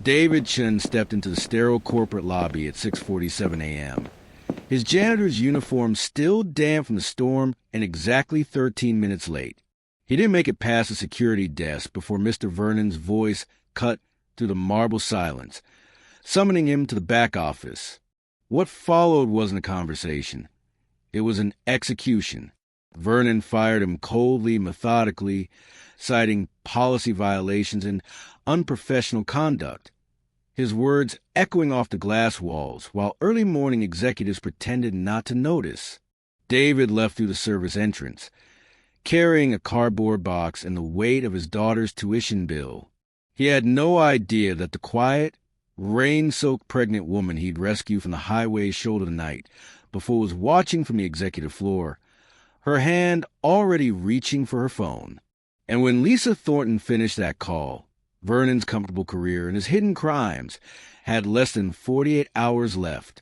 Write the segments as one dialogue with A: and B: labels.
A: David Chen stepped into the sterile corporate lobby at 6:47 a.m. His janitor's uniform still damp from the storm and exactly 13 minutes late. He didn't make it past the security desk before Mr. Vernon's voice cut through the marble silence, summoning him to the back office. What followed wasn't a conversation. It was an execution. Vernon fired him coldly, methodically, citing policy violations and unprofessional conduct, his words echoing off the glass walls while early morning executives pretended not to notice. David left through the service entrance, carrying a cardboard box and the weight of his daughter's tuition bill. He had no idea that the quiet, rain-soaked pregnant woman he'd rescued from the highway's shoulder tonight before was watching from the executive floor, her hand already reaching for her phone. And when Lisa Thornton finished that call, Vernon's comfortable career and his hidden crimes had less than 48 hours left.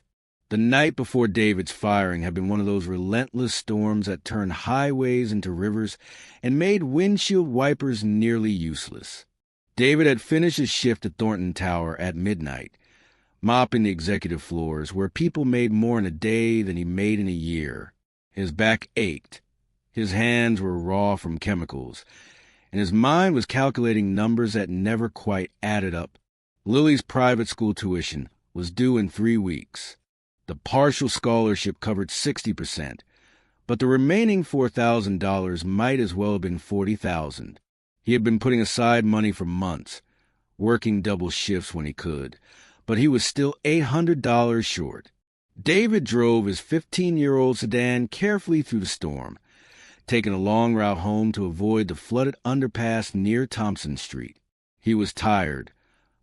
A: The night before David's firing had been one of those relentless storms that turned highways into rivers and made windshield wipers nearly useless. David had finished his shift at Thornton Tower at midnight, mopping the executive floors where people made more in a day than he made in a year. His back ached. His hands were raw from chemicals, and his mind was calculating numbers that never quite added up. Lily's private school tuition was due in 3 weeks. The partial scholarship covered 60%, but the remaining $4,000 might as well have been $40,000. He had been putting aside money for months, working double shifts when he could, but he was still $800 short. David drove his 15-year-old sedan carefully through the storm, taking a long route home to avoid the flooded underpass near Thompson Street. He was tired,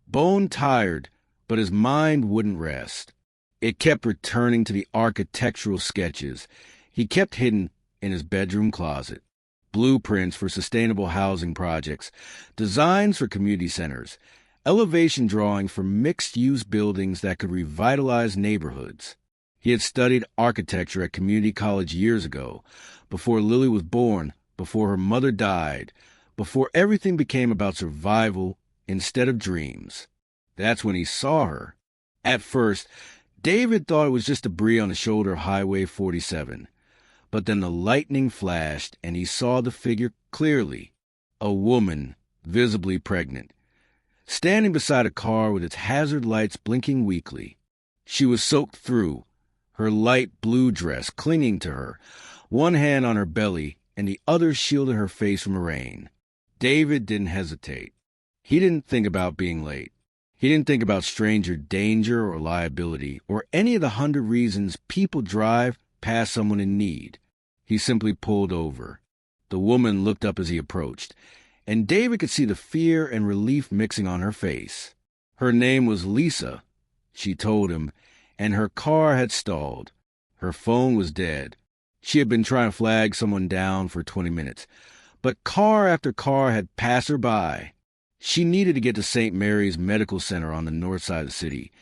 A: bone-tired, but his mind wouldn't rest. It kept returning to the architectural sketches he kept hidden in his bedroom closet. Blueprints for sustainable housing projects, designs for community centers, elevation drawings for mixed-use buildings that could revitalize neighborhoods. He had studied architecture at community college years ago, before Lily was born, before her mother died, before everything became about survival instead of dreams. That's when he saw her. At first, David thought it was just debris on the shoulder of Highway 47. But then the lightning flashed, and he saw the figure clearly. A woman, visibly pregnant, standing beside a car with its hazard lights blinking weakly. She was soaked through, her light blue dress clinging to her, one hand on her belly and the other shielded her face from the rain. David didn't hesitate. He didn't think about being late. He didn't think about stranger danger or liability or any of the 100 reasons people drive past someone in need. He simply pulled over. The woman looked up as he approached, and David could see the fear and relief mixing on her face. Her name was Lisa, she told him, and her car had stalled. Her phone was dead. She had been trying to flag someone down for 20 minutes, but car after car had passed her by. She needed to get to St. Mary's Medical Center on the north side of the city.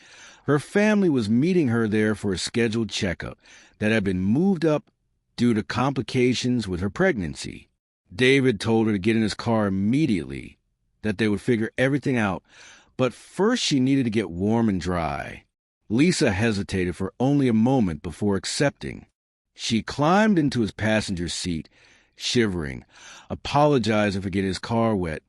A: Her family was meeting her there for a scheduled checkup that had been moved up due to complications with her pregnancy. David told her to get in his car immediately, that they would figure everything out, but first she needed to get warm and dry. Lisa hesitated for only a moment before accepting. She climbed into his passenger seat, shivering, apologizing for getting his car wet,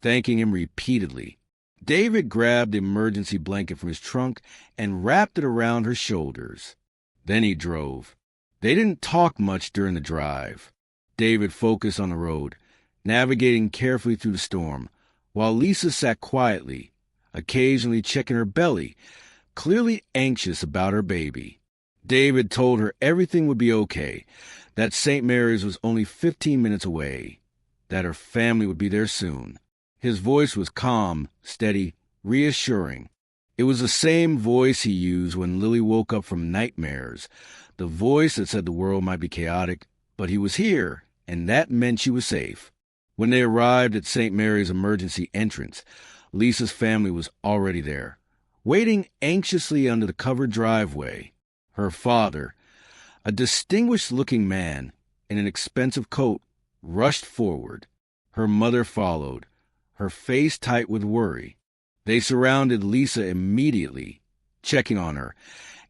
A: thanking him repeatedly. David grabbed the emergency blanket from his trunk and wrapped it around her shoulders. Then he drove. They didn't talk much during the drive. David focused on the road, navigating carefully through the storm, while Lisa sat quietly, occasionally checking her belly, clearly anxious about her baby. David told her everything would be okay, that St. Mary's was only 15 minutes away, that her family would be there soon. His voice was calm, steady, reassuring. It was the same voice he used when Lily woke up from nightmares, the voice that said the world might be chaotic, but he was here, and that meant she was safe. When they arrived at St. Mary's emergency entrance, Lisa's family was already there, waiting anxiously under the covered driveway. Her father, a distinguished-looking man in an expensive coat, rushed forward. Her mother followed, her face tight with worry. They surrounded Lisa immediately, checking on her,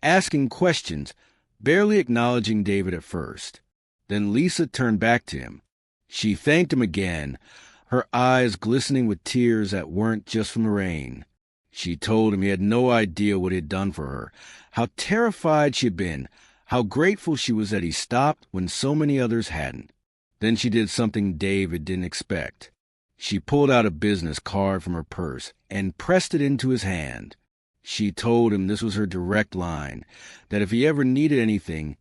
A: asking questions, barely acknowledging David at first. Then Lisa turned back to him. She thanked him again, her eyes glistening with tears that weren't just from the rain. She told him he had no idea what he had done for her, how terrified she had been, how grateful she was that he stopped when so many others hadn't. Then she did something David didn't expect. She pulled out a business card from her purse and pressed it into his hand. She told him this was her direct line, that if he ever needed anything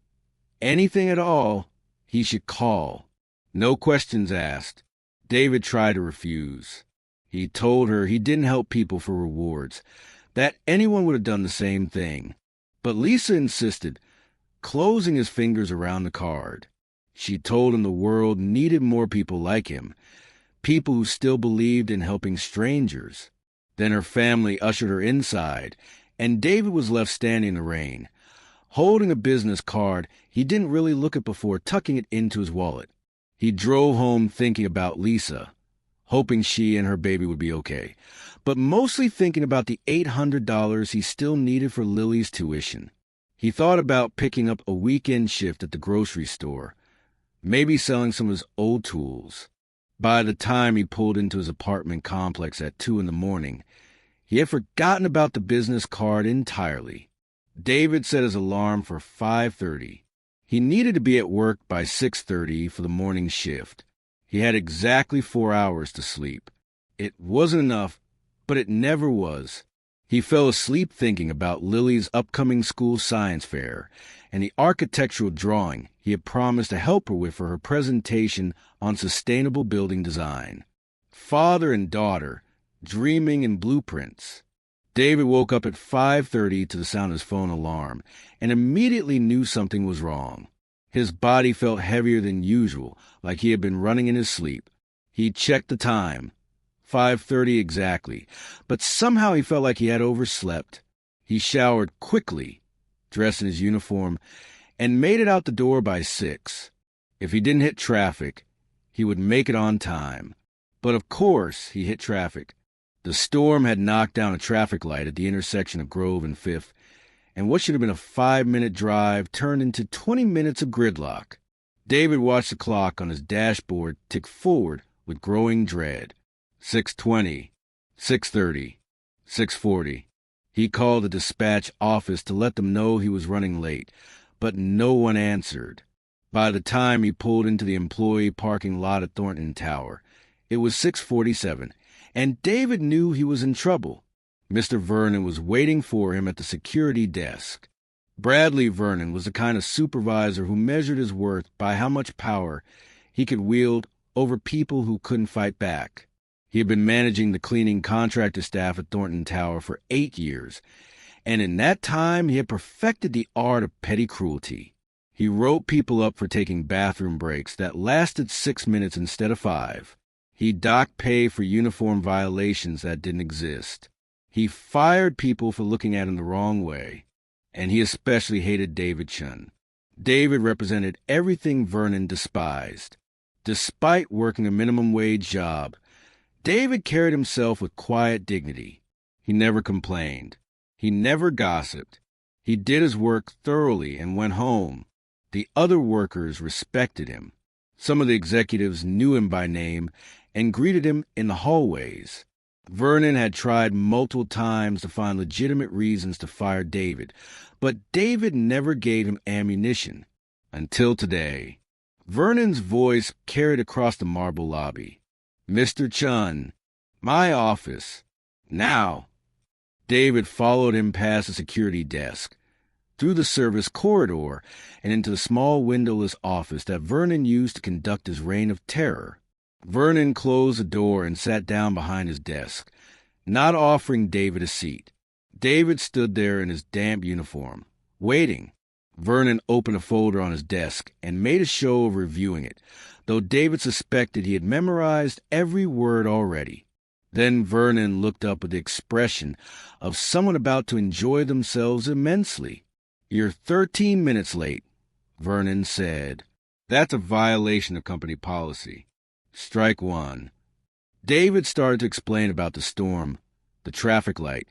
A: at all, he should call. No questions asked. David tried to refuse. He told her he didn't help people for rewards, that anyone would have done the same thing. But Lisa insisted, closing his fingers around the card. She told him the world needed more people like him, people who still believed in helping strangers. Then her family ushered her inside, and David was left standing in the rain, holding a business card he didn't really look at before tucking it into his wallet. He drove home thinking about Lisa, hoping she and her baby would be okay, but mostly thinking about the $800 he still needed for Lily's tuition. He thought about picking up a weekend shift at the grocery store, maybe selling some of his old tools. By the time he pulled into his apartment complex at 2 a.m, he had forgotten about the business card entirely. David set his alarm for 5:30. He needed to be at work by 6:30 for the morning shift. He had exactly 4 hours to sleep. It wasn't enough, but it never was. He fell asleep thinking about Lily's upcoming school science fair and the architectural drawing he had promised to help her with for her presentation on sustainable building design. Father and daughter, dreaming in blueprints. David woke up at 5:30 to the sound of his phone alarm and immediately knew something was wrong. His body felt heavier than usual, like he had been running in his sleep. He checked the time. 5:30 exactly, but somehow he felt like he had overslept. He showered quickly, dressed in his uniform, and made it out the door by 6. If he didn't hit traffic, he would make it on time. But of course he hit traffic. The storm had knocked down a traffic light at the intersection of Grove and 5th, and what should have been a 5-minute drive turned into 20 minutes of gridlock. David watched the clock on his dashboard tick forward with growing dread. 6:20, 6:30, 6:40. He called the dispatch office to let them know he was running late, but no one answered. By the time he pulled into the employee parking lot at Thornton Tower, it was 6:47, and David knew he was in trouble. Mr. Vernon was waiting for him at the security desk. Bradley Vernon was the kind of supervisor who measured his worth by how much power he could wield over people who couldn't fight back. He had been managing the cleaning contractor staff at Thornton Tower for 8 years, and in that time he had perfected the art of petty cruelty. He wrote people up for taking bathroom breaks that lasted 6 minutes instead of 5. He docked pay for uniform violations that didn't exist. He fired people for looking at him the wrong way, and he especially hated David Chun. David represented everything Vernon despised. Despite working a minimum wage job, David carried himself with quiet dignity. He never complained. He never gossiped. He did his work thoroughly and went home. The other workers respected him. Some of the executives knew him by name and greeted him in the hallways. Vernon had tried multiple times to find legitimate reasons to fire David, but David never gave him ammunition. Until today. Vernon's voice carried across the marble lobby. "Mr. Chun, my office. Now." David followed him past the security desk, through the service corridor, and into the small windowless office that Vernon used to conduct his reign of terror. Vernon closed the door and sat down behind his desk, not offering David a seat. David stood there in his damp uniform, waiting. Vernon opened a folder on his desk and made a show of reviewing it, though David suspected he had memorized every word already. Then Vernon looked up with the expression of someone about to enjoy themselves immensely. "You're 13 minutes late," Vernon said. "That's a violation of company policy. Strike one." David started to explain about the storm, the traffic light,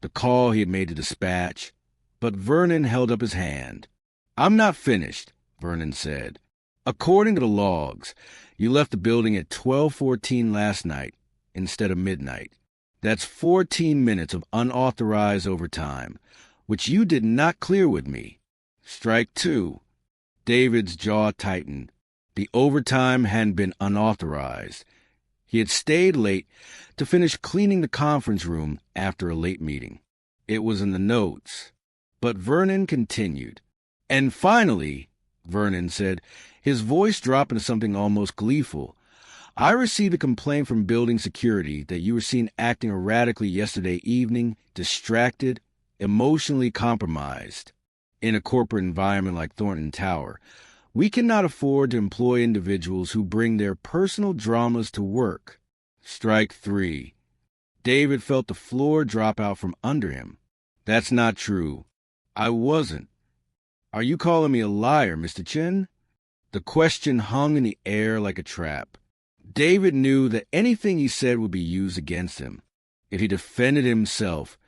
A: the call he had made to dispatch. But Vernon held up his hand. "I'm not finished," Vernon said. "According to the logs, you left the building at 12:14 last night instead of midnight. That's 14 minutes of unauthorized overtime, which you did not clear with me. Strike two." David's jaw tightened. The overtime hadn't been unauthorized. He had stayed late to finish cleaning the conference room after a late meeting. It was in the notes. But Vernon continued. "And finally," Vernon said, his voice dropping to something almost gleeful, "I received a complaint from building security that you were seen acting erratically yesterday evening, distracted, emotionally compromised. In a corporate environment like Thornton Tower, we cannot afford to employ individuals who bring their personal dramas to work." Strike three. David felt the floor drop out from under him. "That's not true. I wasn't. Are you calling me a liar, Mr. Chin?" The question hung in the air like a trap. David knew that anything he said would be used against him. If he defended himself,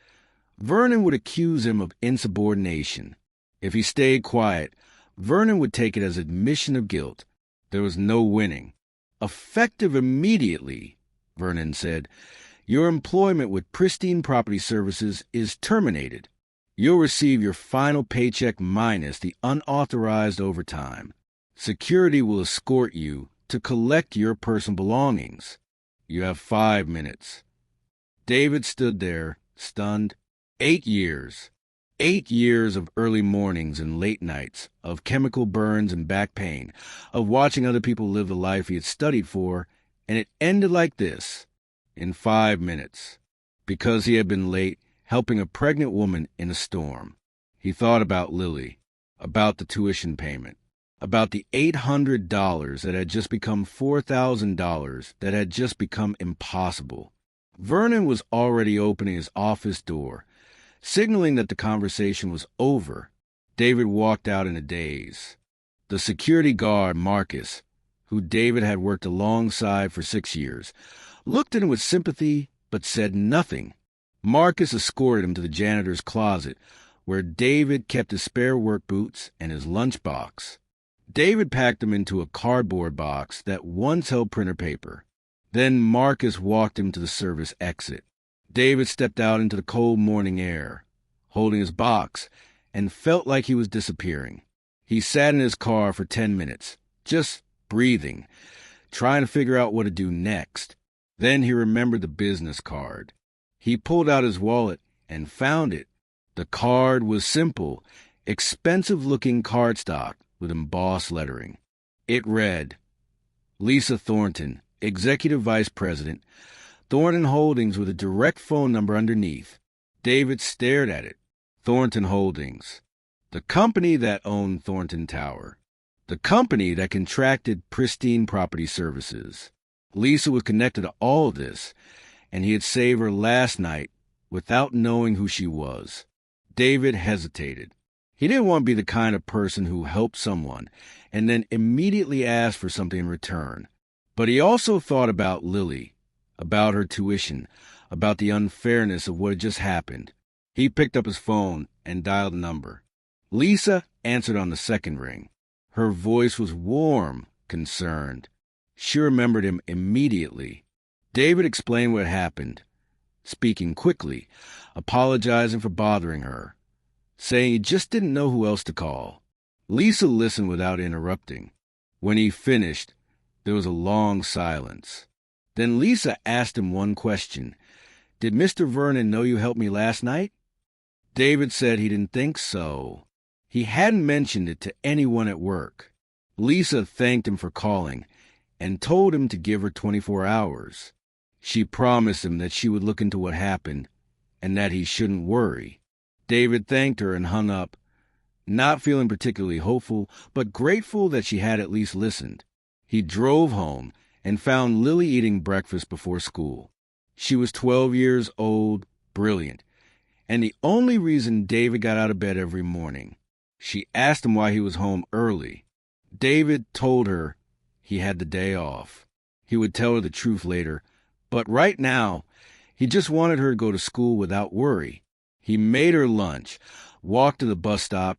A: Vernon would accuse him of insubordination. If he stayed quiet, Vernon would take it as admission of guilt. There was no winning. "Effective immediately," Vernon said, "your employment with Pristine Property Services is terminated. You'll receive your final paycheck minus the unauthorized overtime. Security will escort you to collect your personal belongings. You have 5 minutes." David stood there, stunned. 8 years. 8 years of early mornings and late nights, of chemical burns and back pain, of watching other people live the life he had studied for, and it ended like this, in 5 minutes, because he had been late helping a pregnant woman in a storm. He thought about Lily, about the tuition payment, about the $800 that had just become $4,000, that had just become impossible. Vernon was already opening his office door, signaling that the conversation was over. David walked out in a daze. The security guard, Marcus, who David had worked alongside for 6 years, looked at him with sympathy but said nothing. Marcus escorted him to the janitor's closet, where David kept his spare work boots and his lunchbox. David packed them into a cardboard box that once held printer paper. Then Marcus walked him to the service exit. David stepped out into the cold morning air, holding his box, and felt like he was disappearing. He sat in his car for 10 minutes, just breathing, trying to figure out what to do next. Then he remembered the business card. He pulled out his wallet and found it. The card was simple, expensive-looking cardstock with embossed lettering. It read, "Lisa Thornton, Executive Vice President, Thornton Holdings," with a direct phone number underneath. David stared at it. Thornton Holdings. The company that owned Thornton Tower. The company that contracted Pristine Property Services. Lisa was connected to all of this, and he had saved her last night without knowing who she was. David hesitated. He didn't want to be the kind of person who helped someone and then immediately asked for something in return. But he also thought about Lily, about her tuition, about the unfairness of what had just happened. He picked up his phone and dialed a number. Lisa answered on the second ring. Her voice was warm, concerned. She remembered him immediately. David explained what happened, speaking quickly, apologizing for bothering her, saying he just didn't know who else to call. Lisa listened without interrupting. When he finished, there was a long silence. Then Lisa asked him one question. "Did Mr. Vernon know you helped me last night?" David said he didn't think so. He hadn't mentioned it to anyone at work. Lisa thanked him for calling and told him to give her 24 hours. She promised him that she would look into what happened and that he shouldn't worry. David thanked her and hung up, not feeling particularly hopeful, but grateful that she had at least listened. He drove home and found Lily eating breakfast before school. She was 12 years old, brilliant, and the only reason David got out of bed every morning. She asked him why he was home early. David told her he had the day off. He would tell her the truth later, but right now He just wanted her to go to school without worry. He made her lunch, walked to the bus stop,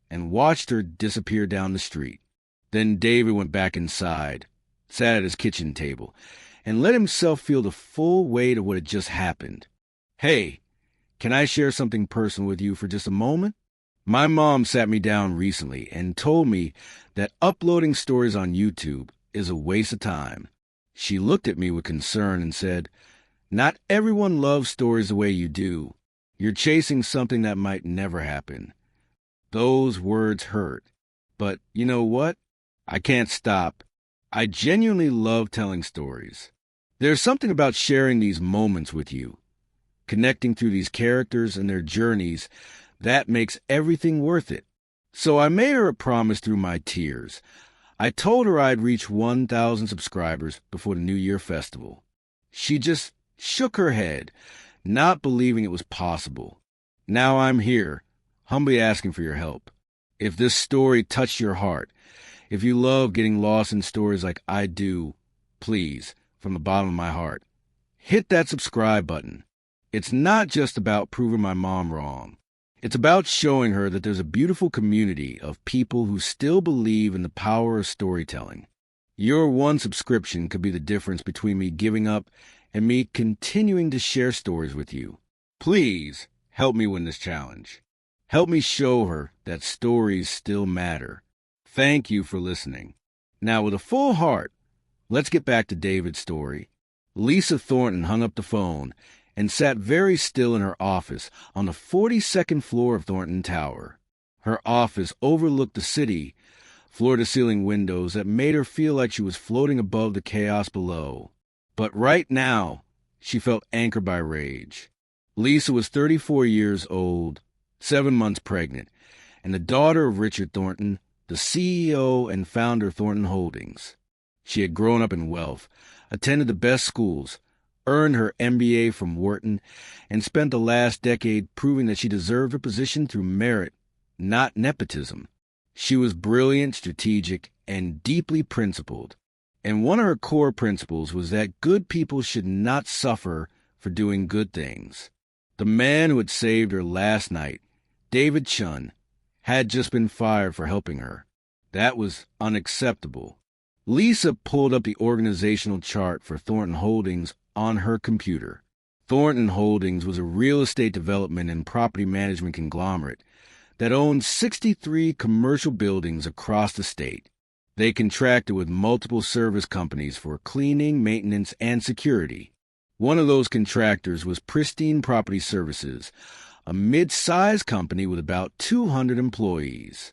A: and watched her disappear down the street. Then David went back inside, sat at his kitchen table, and let himself feel the full weight of what had just happened. Hey, can I share something personal with you for just a moment? My mom sat me down recently and told me that uploading stories on YouTube is a waste of time. She looked at me with concern and said, "Not everyone loves stories the way you do. You're chasing something that might never happen." Those words hurt. But you know what? I can't stop. I genuinely love telling stories. There's something about sharing these moments with you, connecting through these characters and their journeys, that makes everything worth it. So I made her a promise through my tears. I told her I'd reach 1,000 subscribers before the New Year festival. She just shook her head, not believing it was possible. Now I'm here, humbly asking for your help. If this story touched your heart, if you love getting lost in stories like I do, please, from the bottom of my heart, hit that subscribe button. It's not just about proving my mom wrong. It's about showing her that there's a beautiful community of people who still believe in the power of storytelling. Your one subscription could be the difference between me giving up and me continuing to share stories with you. Please help me win this challenge. Help me show her that stories still matter. Thank you for listening. Now, with a full heart, let's get back to David's story. Lisa Thornton hung up the phone and sat very still in her office on the 42nd floor of Thornton Tower. Her office overlooked the city, floor-to-ceiling windows that made her feel like she was floating above the chaos below. But right now, she felt anchored by rage. Lisa was 34 years old, 7 months pregnant, and the daughter of Richard Thornton, the CEO and founder of Thornton Holdings. She had grown up in wealth, attended the best schools, earned her MBA from Wharton, and spent the last decade proving that she deserved her position through merit, not nepotism. She was brilliant, strategic, and deeply principled. And one of her core principles was that good people should not suffer for doing good things. The man who had saved her last night, David Chun, had just been fired for helping her. That was unacceptable. Lisa pulled up the organizational chart for Thornton Holdings on her computer. Thornton Holdings was a real estate development and property management conglomerate that owned 63 commercial buildings across the state. They contracted with multiple service companies for cleaning, maintenance, and security. One of those contractors was Pristine Property Services, a mid-sized company with about 200 employees.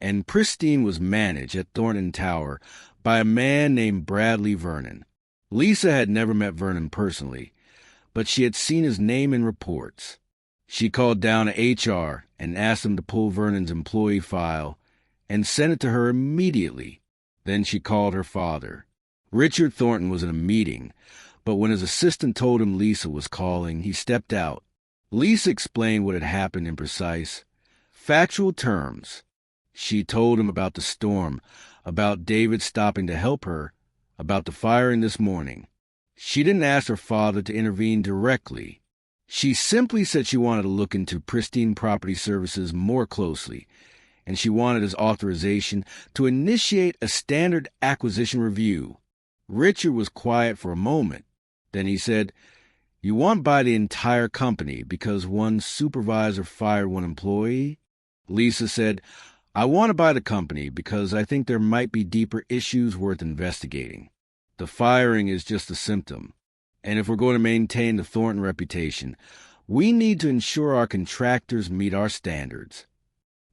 A: And Pristine was managed at Thornton Tower by a man named Bradley Vernon. Lisa had never met Vernon personally, but she had seen his name in reports. She called down to HR and asked them to pull Vernon's employee file and send it to her immediately. Then she called her father. Richard Thornton was in a meeting, but when his assistant told him Lisa was calling, he stepped out. Lisa explained what had happened in precise, factual terms. She told him about the storm, about David stopping to help her, about the firing this morning. She didn't ask her father to intervene directly. She simply said she wanted to look into Pristine Property Services more closely, and she wanted his authorization to initiate a standard acquisition review. Richard was quiet for a moment. Then he said, "You want to buy the entire company because one supervisor fired one employee?" Lisa said, "I want to buy the company because I think there might be deeper issues worth investigating. The firing is just a symptom. And if we're going to maintain the Thornton reputation, we need to ensure our contractors meet our standards."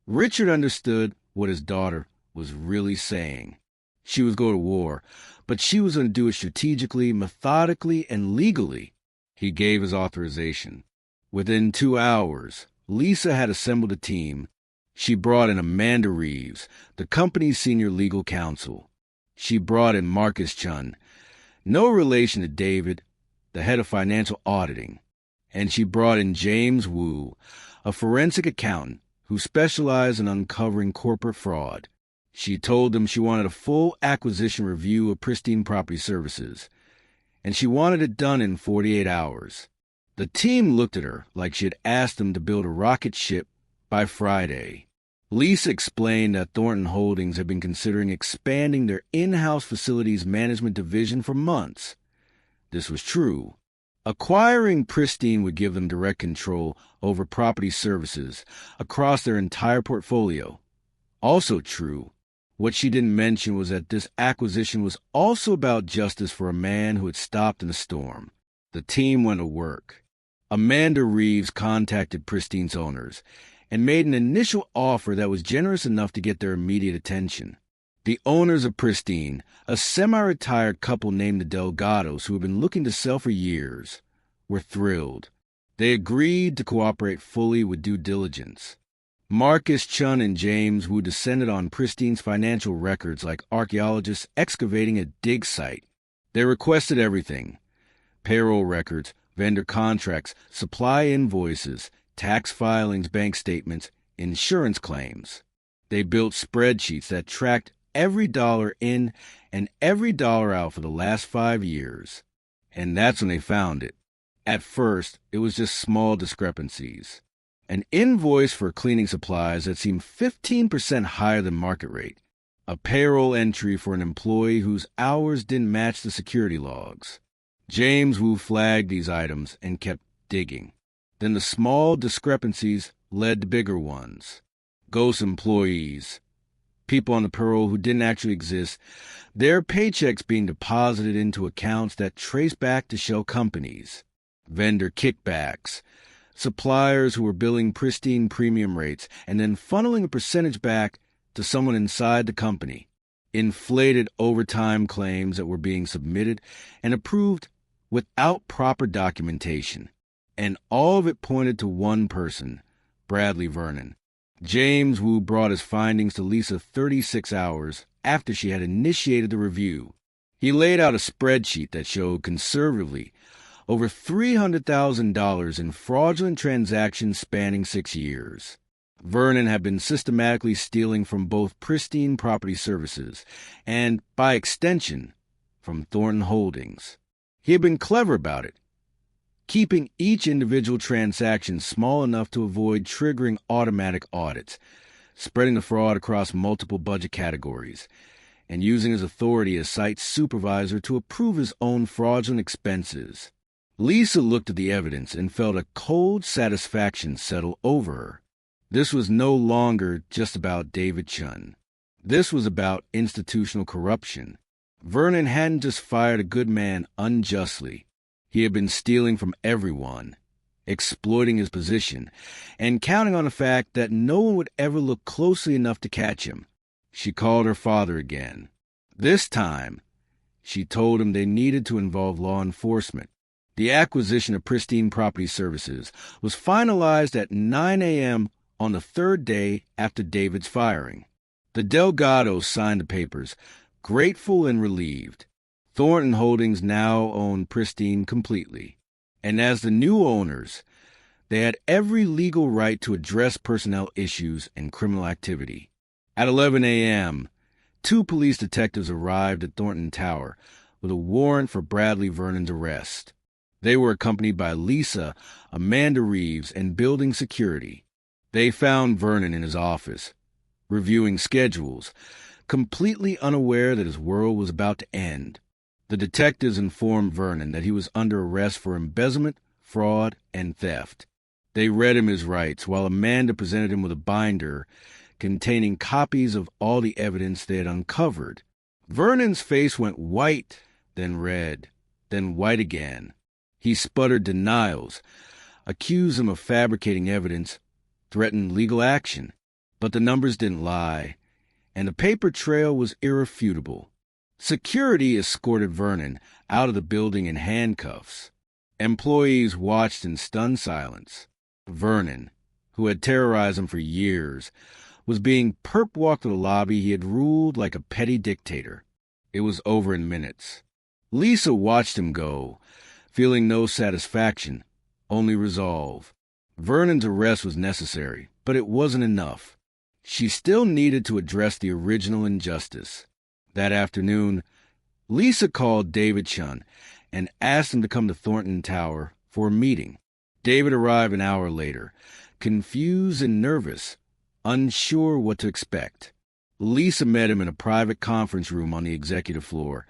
A: Richard understood what his daughter was really saying. She was going to war, but she was going to do it strategically, methodically, and legally. He gave his authorization. Within 2 hours, Lisa had assembled a team. She brought in Amanda Reeves, the company's senior legal counsel. She brought in Marcus Chun, no relation to David, the head of financial auditing. And she brought in James Wu, a forensic accountant who specialized in uncovering corporate fraud. She told them she wanted a full acquisition review of Pristine Property Services, and she wanted it done in 48 hours. The team looked at her like she had asked them to build a rocket ship by Friday. Lisa explained that Thornton Holdings had been considering expanding their in-house facilities management division for months. This was true. Acquiring Pristine would give them direct control over property services across their entire portfolio. Also true, what she didn't mention was that this acquisition was also about justice for a man who had stopped in a storm. The team went to work. Amanda Reeves contacted Pristine's owners and made an initial offer that was generous enough to get their immediate attention. The owners of Pristine, a semi-retired couple named the Delgados who had been looking to sell for years, were thrilled. They agreed to cooperate fully with due diligence. Marcus Chun and James Wu descended on Pristine's financial records like archaeologists excavating a dig site. They requested everything: payroll records, vendor contracts, supply invoices, tax filings, bank statements, insurance claims. They built spreadsheets that tracked every dollar in and every dollar out for the last 5 years. And that's when they found it. At first, it was just small discrepancies. An invoice for cleaning supplies that seemed 15% higher than market rate. A payroll entry for an employee whose hours didn't match the security logs. James Wu flagged these items and kept digging. Then the small discrepancies led to bigger ones. Ghost employees, people on the payroll who didn't actually exist, their paychecks being deposited into accounts that trace back to shell companies. Vendor kickbacks, suppliers who were billing Pristine premium rates and then funneling a percentage back to someone inside the company. Inflated overtime claims that were being submitted and approved without proper documentation. And all of it pointed to one person, Bradley Vernon. James Wu brought his findings to Lisa 36 hours after she had initiated the review. He laid out a spreadsheet that showed conservatively over $300,000 in fraudulent transactions spanning 6 years. Vernon had been systematically stealing from both Pristine Property Services and, by extension, from Thornton Holdings. He had been clever about it, keeping each individual transaction small enough to avoid triggering automatic audits, spreading the fraud across multiple budget categories, and using his authority as site supervisor to approve his own fraudulent expenses. Lisa looked at the evidence and felt a cold satisfaction settle over her. This was no longer just about David Chun. This was about institutional corruption. Vernon hadn't just fired a good man unjustly. He had been stealing from everyone, exploiting his position, and counting on the fact that no one would ever look closely enough to catch him. She called her father again. This time, she told him they needed to involve law enforcement. The acquisition of Pristine Property Services was finalized at 9 a.m. on the third day after David's firing. The Delgados signed the papers, grateful and relieved. Thornton Holdings now owned Pristine completely, and as the new owners, they had every legal right to address personnel issues and criminal activity. At 11 a.m., 2 police detectives arrived at Thornton Tower with a warrant for Bradley Vernon's arrest. They were accompanied by Lisa, Amanda Reeves, and building security. They found Vernon in his office, reviewing schedules, completely unaware that his world was about to end. The detectives informed Vernon that he was under arrest for embezzlement, fraud, and theft. They read him his rights, while Amanda presented him with a binder containing copies of all the evidence they had uncovered. Vernon's face went white, then red, then white again. He sputtered denials, accused them of fabricating evidence, threatened legal action. But the numbers didn't lie, and the paper trail was irrefutable. Security escorted Vernon out of the building in handcuffs. Employees watched in stunned silence. Vernon, who had terrorized them for years, was being perp-walked to the lobby. He had ruled like a petty dictator. It was over in minutes. Lisa watched him go, feeling no satisfaction, only resolve. Vernon's arrest was necessary, but it wasn't enough. She still needed to address the original injustice. That afternoon, Lisa called David Chun and asked him to come to Thornton Tower for a meeting. David arrived an hour later, confused and nervous, unsure what to expect. Lisa met him in a private conference room on the executive floor,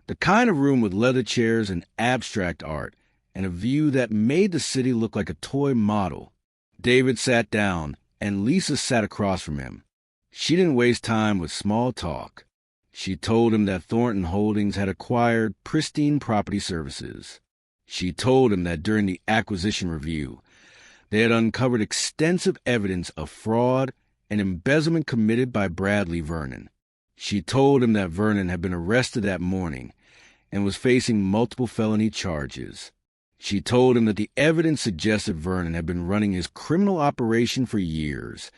A: the kind of room with leather chairs and abstract art, and a view that made the city look like a toy model. David sat down, and Lisa sat across from him. She didn't waste time with small talk. She told him that Thornton Holdings had acquired Pristine Property Services. She told him that during the acquisition review, they had uncovered extensive evidence of fraud and embezzlement committed by Bradley Vernon. She told him that Vernon had been arrested that morning and was facing multiple felony charges. She told him that the evidence suggested Vernon had been running his criminal operation for years,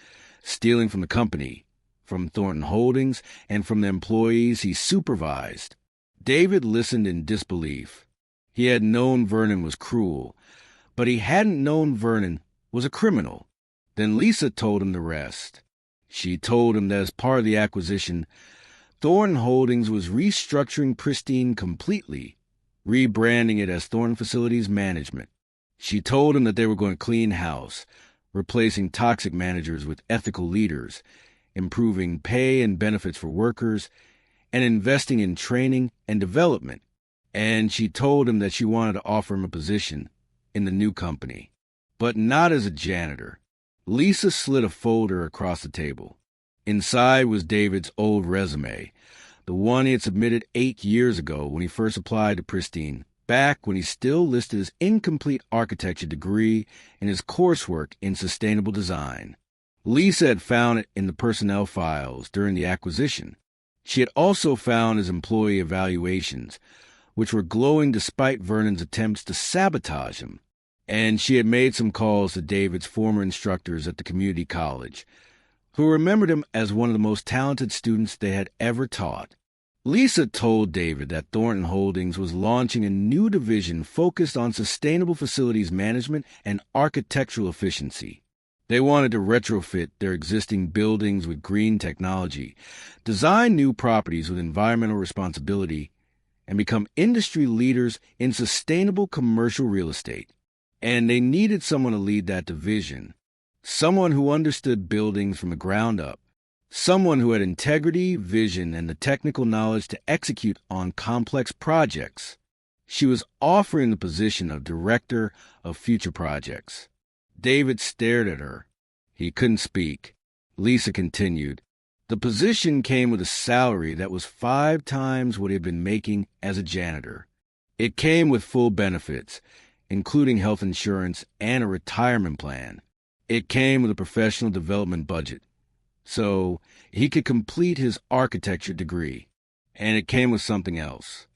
A: stealing from the company, from Thornton Holdings, and from the employees he supervised. David listened in disbelief. He had known Vernon was cruel, but he hadn't known Vernon was a criminal. Then Lisa told him the rest. She told him that as part of the acquisition, Thornton Holdings was restructuring Pristine completely, rebranding it as Thornton Facilities Management. She told him that they were going to clean house, replacing toxic managers with ethical leaders, improving pay and benefits for workers, and investing in training and development. And she told him that she wanted to offer him a position in the new company, but not as a janitor. Lisa slid a folder across the table. Inside was David's old resume, the one he had submitted 8 years ago when he first applied to Pristine, back when he still listed his incomplete architecture degree and his coursework in sustainable design. Lisa had found it in the personnel files during the acquisition. She had also found his employee evaluations, which were glowing despite Vernon's attempts to sabotage him. And she had made some calls to David's former instructors at the community college, who remembered him as one of the most talented students they had ever taught. Lisa told David that Thornton Holdings was launching a new division focused on sustainable facilities management and architectural efficiency. They wanted to retrofit their existing buildings with green technology, design new properties with environmental responsibility, and become industry leaders in sustainable commercial real estate. And they needed someone to lead that division, someone who understood buildings from the ground up, someone who had integrity, vision, and the technical knowledge to execute on complex projects. She was offering the position of Director of Future Projects. David stared at her. He couldn't speak. Lisa continued. The position came with a salary that was 5 times what he had been making as a janitor. It came with full benefits, including health insurance and a retirement plan. It came with a professional development budget, so he could complete his architecture degree. And it came with something else.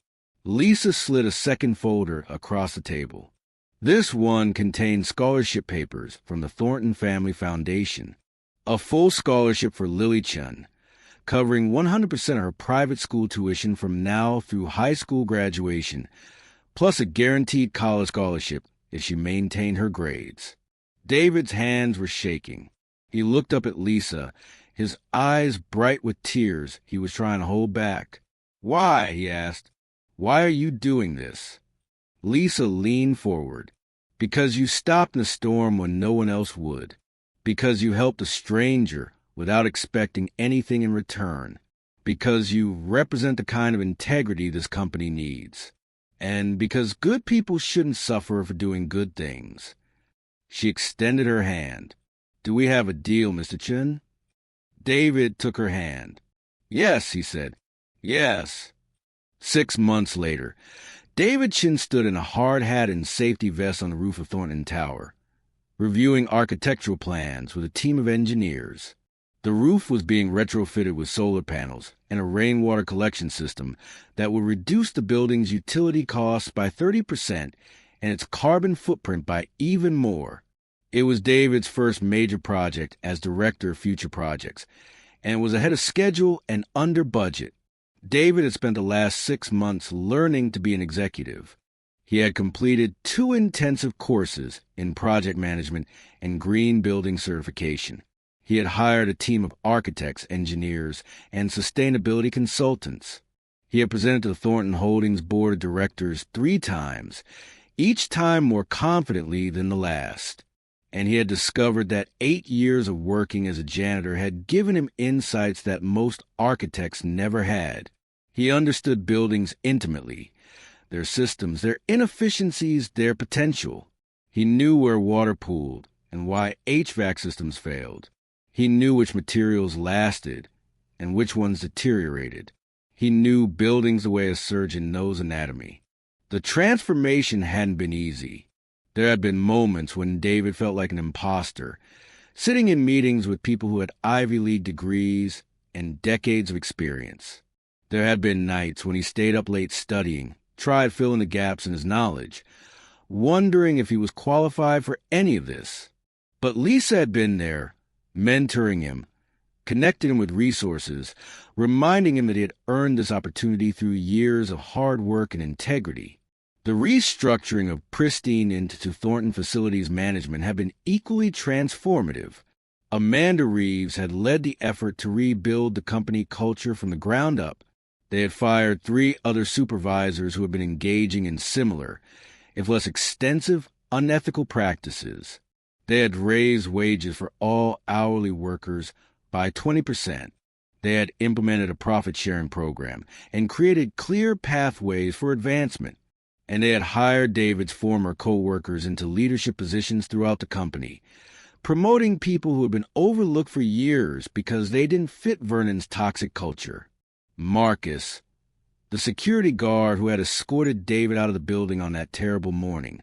A: Lisa slid a second folder across the table. This one contained scholarship papers from the Thornton Family Foundation, a full scholarship for Lily Chun, covering 100% of her private school tuition from now through high school graduation, plus a guaranteed college scholarship if she maintained her grades. David's hands were shaking. He looked up at Lisa, his eyes bright with tears he was trying to hold back. "Why?" he asked. "Why are you doing this?" Lisa leaned forward. "Because you stopped in a storm when no one else would. Because you helped a stranger without expecting anything in return. Because you represent the kind of integrity this company needs. And because good people shouldn't suffer for doing good things." She extended her hand. "Do we have a deal, Mr. Chun?" David took her hand. "Yes," he said. "Yes." 6 months later, David Chin stood in a hard hat and safety vest on the roof of Thornton Tower, reviewing architectural plans with a team of engineers. The roof was being retrofitted with solar panels and a rainwater collection system that would reduce the building's utility costs by 30% and its carbon footprint by even more. It was David's first major project as Director of Future Projects, and was ahead of schedule and under budget. David had spent the last 6 months learning to be an executive. He had completed 2 intensive courses in project management and green building certification. He had hired a team of architects, engineers, and sustainability consultants. He had presented to the Thornton Holdings Board of Directors 3 times, each time more confidently than the last. And he had discovered that 8 years of working as a janitor had given him insights that most architects never had. He understood buildings intimately, their systems, their inefficiencies, their potential. He knew where water pooled and why HVAC systems failed. He knew which materials lasted and which ones deteriorated. He knew buildings the way a surgeon knows anatomy. The transformation hadn't been easy. There had been moments when David felt like an imposter, sitting in meetings with people who had Ivy League degrees and decades of experience. There had been nights when he stayed up late studying, tried filling the gaps in his knowledge, wondering if he was qualified for any of this. But Lisa had been there, mentoring him, connecting him with resources, reminding him that he had earned this opportunity through years of hard work and integrity. The restructuring of Pristine into Thornton Facilities Management had been equally transformative. Amanda Reeves had led the effort to rebuild the company culture from the ground up. They had fired 3 other supervisors who had been engaging in similar, if less extensive, unethical practices. They had raised wages for all hourly workers by 20%. They had implemented a profit-sharing program and created clear pathways for advancement. And they had hired David's former co-workers into leadership positions throughout the company, promoting people who had been overlooked for years because they didn't fit Vernon's toxic culture. Marcus, the security guard who had escorted David out of the building on that terrible morning,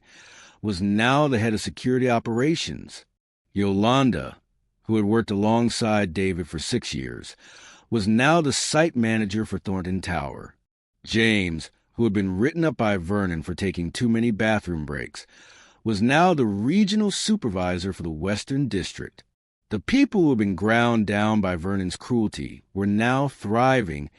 A: was now the head of security operations. Yolanda, who had worked alongside David for 6 years, was now the site manager for Thornton Tower. James, who had been written up by Vernon for taking too many bathroom breaks, was now the regional supervisor for the Western District. The people who had been ground down by Vernon's cruelty were now thriving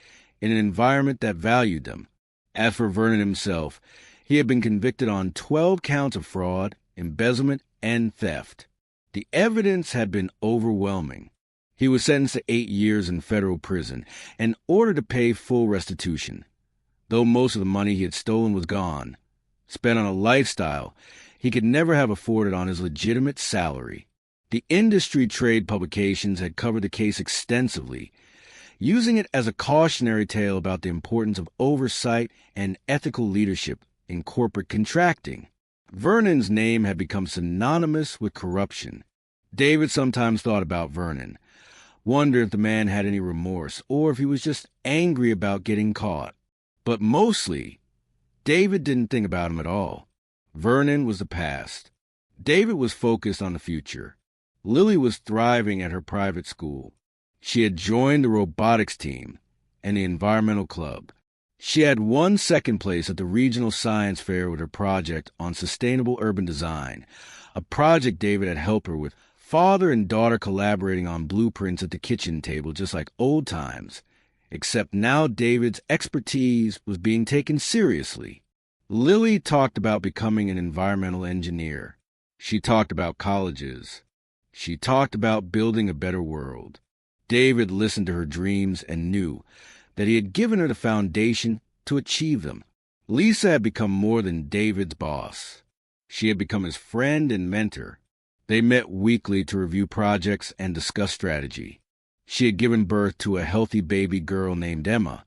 A: in an environment that valued them. As for Vernon himself, he had been convicted on 12 counts of fraud, embezzlement, and theft. The evidence had been overwhelming. He was sentenced to 8 years in federal prison and ordered to pay full restitution. Though most of the money he had stolen was gone, spent on a lifestyle he could never have afforded on his legitimate salary. The industry trade publications had covered the case extensively, using it as a cautionary tale about the importance of oversight and ethical leadership in corporate contracting. Vernon's name had become synonymous with corruption. David sometimes thought about Vernon, wondered if the man had any remorse or if he was just angry about getting caught. But mostly, David didn't think about him at all. Vernon was the past. David was focused on the future. Lily was thriving at her private school. She had joined the robotics team and the environmental club. She had won second place at the regional science fair with her project on sustainable urban design, a project David had helped her with, father and daughter collaborating on blueprints at the kitchen table just like old times. Except now David's expertise was being taken seriously. Lily talked about becoming an environmental engineer. She talked about colleges. She talked about building a better world. David listened to her dreams and knew that he had given her the foundation to achieve them. Lisa had become more than David's boss. She had become his friend and mentor. They met weekly to review projects and discuss strategy. She had given birth to a healthy baby girl named Emma,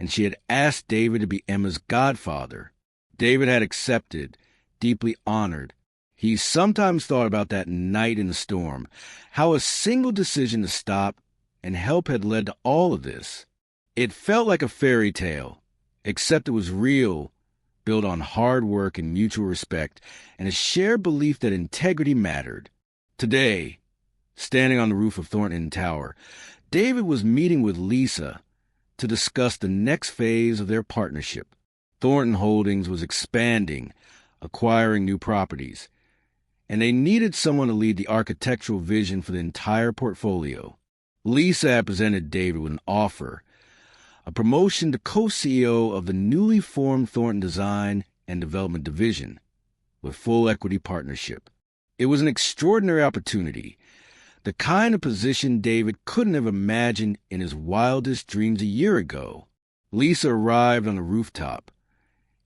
A: and she had asked David to be Emma's godfather. David had accepted, deeply honored. He sometimes thought about that night in the storm, how a single decision to stop and help had led to all of this. It felt like a fairy tale, except it was real, built on hard work and mutual respect, and a shared belief that integrity mattered. Today, standing on the roof of Thornton Tower, David was meeting with Lisa to discuss the next phase of their partnership. Thornton Holdings was expanding, acquiring new properties, and they needed someone to lead the architectural vision for the entire portfolio. Lisa had presented David with an offer, a promotion to co-CEO of the newly formed Thornton Design and Development Division, with full equity partnership. It was an extraordinary opportunity, the kind of position David couldn't have imagined in his wildest dreams a year ago. Lisa arrived on the rooftop,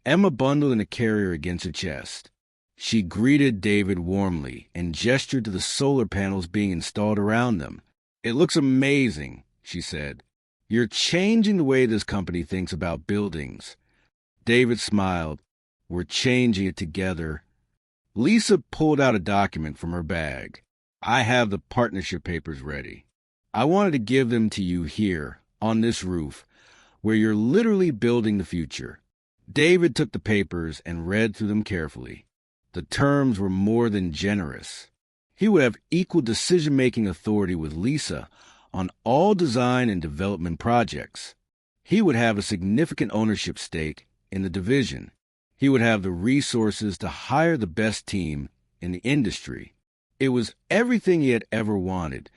A: Emma bundled in a carrier against her chest. She greeted David warmly and gestured to the solar panels being installed around them. "It looks amazing," she said. "You're changing the way this company thinks about buildings." David smiled. "We're changing it together." Lisa pulled out a document from her bag. "I have the partnership papers ready. I wanted to give them to you here, on this roof, where you're literally building the future." David took the papers and read through them carefully. The terms were more than generous. He would have equal decision-making authority with Lisa on all design and development projects. He would have a significant ownership stake in the division. He would have the resources to hire the best team in the industry. It was everything he had ever wanted,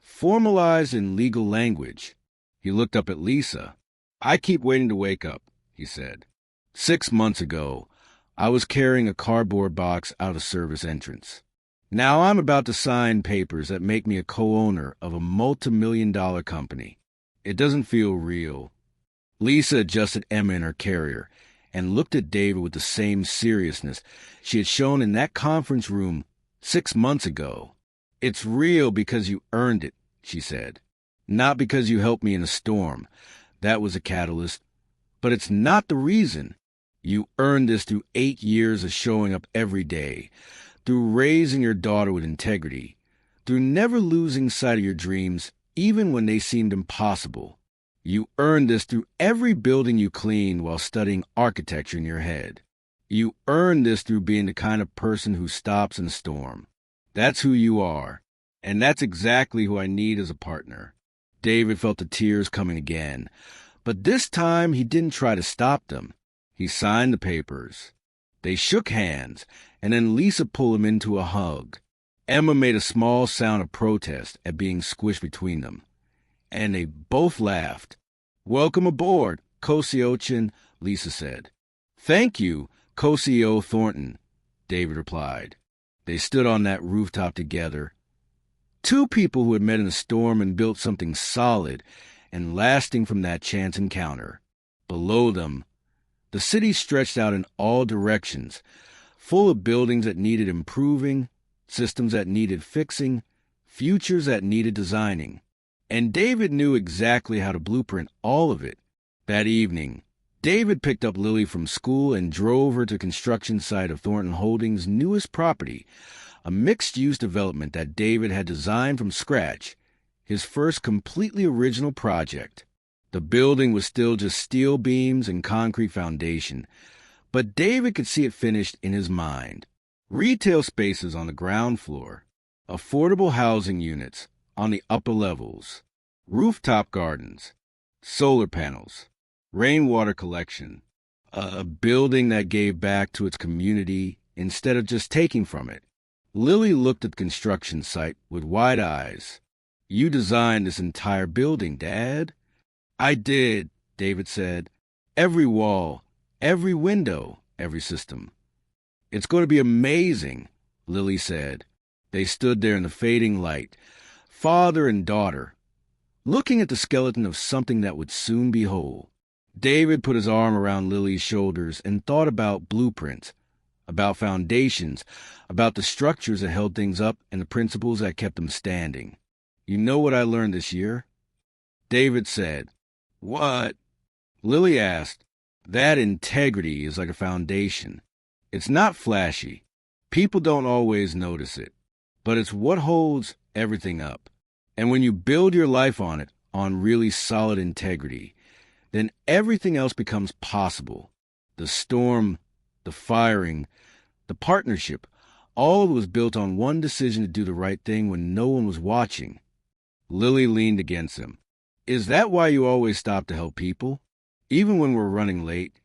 A: formalized in legal language. He looked up at Lisa. "I keep waiting to wake up," he said. 6 months ago, I was carrying a cardboard box out of service entrance. Now I'm about to sign papers that make me a co-owner of a multi-million-dollar company. It doesn't feel real." Lisa adjusted Emma in her carrier and looked at David with the same seriousness she had shown in that conference room 6 months ago. "It's real because you earned it," she said. "Not because you helped me in a storm. That was a catalyst. But it's not the reason. You earned this through 8 years of showing up every day, through raising your daughter with integrity, through never losing sight of your dreams, even when they seemed impossible. You earned this through every building you cleaned while studying architecture in your head. You earned this through being the kind of person who stops in a storm. That's who you are, and that's exactly who I need as a partner." David felt the tears coming again, but this time he didn't try to stop them. He signed the papers. They shook hands, and then Lisa pulled him into a hug. Emma made a small sound of protest at being squished between them, and they both laughed. "Welcome aboard, Co-CEO, Lisa said. "Thank you, Co-CEO Thornton," David replied. They stood on that rooftop together. Two people who had met in a storm and built something solid and lasting from that chance encounter. Below them, the city stretched out in all directions, full of buildings that needed improving, systems that needed fixing, futures that needed designing. And David knew exactly how to blueprint all of it. That evening, David picked up Lily from school and drove her to the construction site of Thornton Holdings' newest property, a mixed-use development that David had designed from scratch, his first completely original project. The building was still just steel beams and concrete foundation, but David could see it finished in his mind. Retail spaces on the ground floor, affordable housing units on the upper levels, rooftop gardens, solar panels, rainwater collection, a building that gave back to its community instead of just taking from it. Lily looked at the construction site with wide eyes. "You designed this entire building, Dad?" "I did," David said. "Every wall, every window, every system." "It's going to be amazing," Lily said. They stood there in the fading light, father and daughter, looking at the skeleton of something that would soon be whole. David put his arm around Lily's shoulders and thought about blueprints, about foundations, about the structures that held things up and the principles that kept them standing. "You know what I learned this year?" David said. "What?" Lily asked. "That integrity is like a foundation. It's not flashy. People don't always notice it. But it's what holds everything up. And when you build your life on it, on really solid integrity, then everything else becomes possible. The storm, the firing, the partnership, all of it was built on one decision to do the right thing when no one was watching." Lily leaned against him. "Is that why you always stop to help people, even when we're running late?"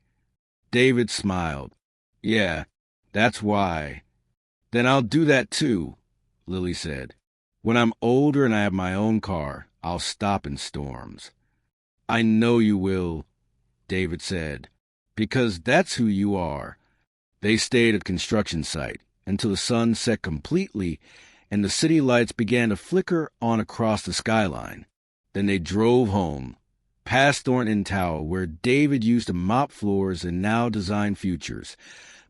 A: David smiled. "Yeah, that's why." "Then I'll do that too," Lily said. "When I'm older and I have my own car, I'll stop in storms." "I know you will," David said, "because that's who you are." They stayed at the construction site until the sun set completely and the city lights began to flicker on across the skyline. Then they drove home, Past Thornton Tower, where David used to mop floors and now design futures.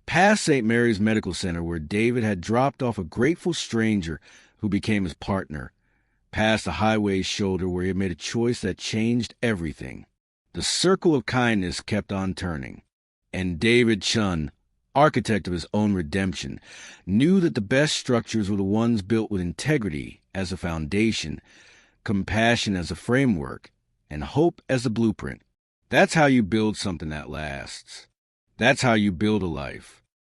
A: Past St. Mary's Medical Center, where David had dropped off a grateful stranger who became his partner. Past the highway's shoulder, where he had made a choice that changed everything. The circle of kindness kept on turning. And David Chun, architect of his own redemption, knew that the best structures were the ones built with integrity as a foundation, compassion as a framework, and hope as a blueprint. That's how you build something that lasts. That's how you build a life.